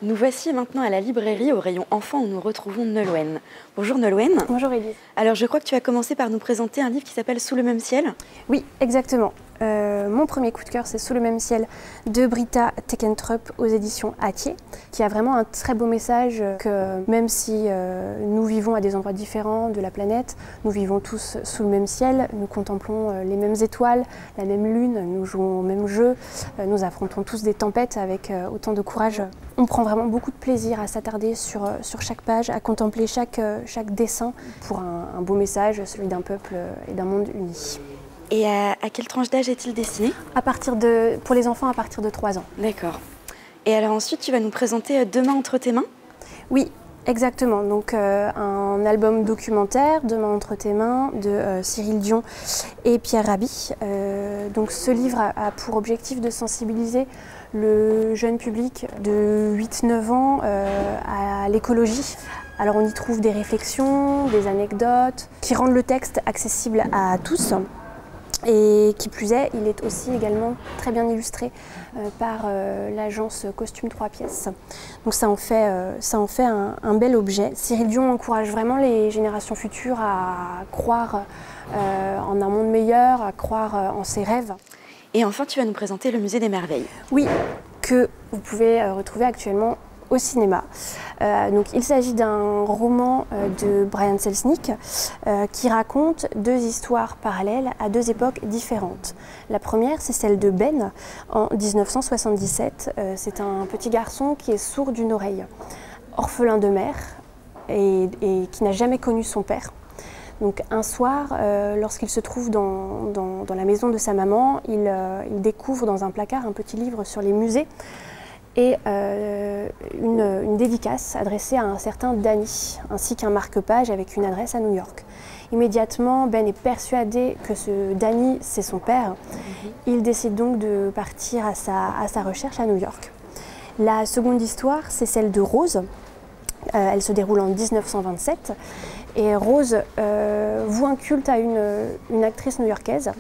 Nous voici maintenant à la librairie au rayon enfants où nous retrouvons Nolwenn. Bonjour Nolwenn. Bonjour Élise. Alors je crois que tu as commencé par nous présenter un livre qui s'appelle Sous le même ciel. Oui, exactement. Mon premier coup de cœur, c'est Sous le même ciel de Britta Teckentrup aux éditions Hatier, qui a vraiment un très beau message que même si nous vivons à des endroits différents de la planète, nous vivons tous sous le même ciel, nous contemplons les mêmes étoiles, la même lune, nous jouons au même jeu, nous affrontons tous des tempêtes avec autant de courage. On prend vraiment beaucoup de plaisir à s'attarder sur chaque page, à contempler chaque dessin pour un beau message, celui d'un peuple et d'un monde uni. Et à quelle tranche d'âge est-il destiné? Pour les enfants à partir de 3 ans. D'accord. Et alors ensuite, tu vas nous présenter Demain entre tes mains? Oui, exactement. Donc un album documentaire, Demain entre tes mains, de Cyril Dion et Pierre Rabhi. Donc ce livre a pour objectif de sensibiliser le jeune public de 8-9 ans à l'écologie. Alors on y trouve des réflexions, des anecdotes qui rendent le texte accessible à tous. Et qui plus est, il est aussi également très bien illustré par l'agence Costume 3 pièces. Donc ça en fait un bel objet. Cyril Dion encourage vraiment les générations futures à croire en un monde meilleur, à croire en ses rêves. Et enfin, tu vas nous présenter le Musée des Merveilles. Oui, que vous pouvez retrouver actuellement au cinéma. Donc, il s'agit d'un roman de Brian Selznick qui raconte 2 histoires parallèles à 2 époques différentes. La première, c'est celle de Ben en 1977. C'est un petit garçon qui est sourd d'une oreille, orphelin de mère et qui n'a jamais connu son père. Donc un soir, lorsqu'il se trouve dans la maison de sa maman, il découvre dans un placard un petit livre sur les musées et une dédicace adressée à un certain Danny, ainsi qu'un marque-page avec une adresse à New York. Immédiatement, Ben est persuadé que ce Danny, c'est son père. Il décide donc de partir à sa recherche à New York. La seconde histoire, c'est celle de Rose. Elle se déroule en 1927. Et Rose voue un culte à une actrice new-yorkaise.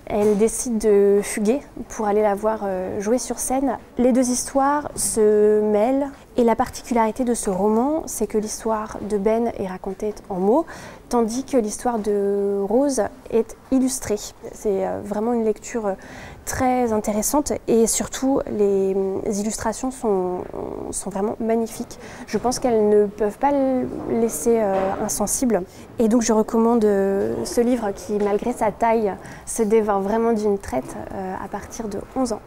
Elle décide de fuguer pour aller la voir jouer sur scène. Les 2 histoires se mêlent et la particularité de ce roman, c'est que l'histoire de Ben est racontée en mots, tandis que l'histoire de Rose est illustrée. C'est vraiment une lecture très intéressante et surtout les illustrations sont vraiment magnifiques. Je pense qu'elles ne peuvent pas le laisser insensible. Et donc je recommande ce livre qui, malgré sa taille, se dévore vraiment d'une traite à partir de 11 ans.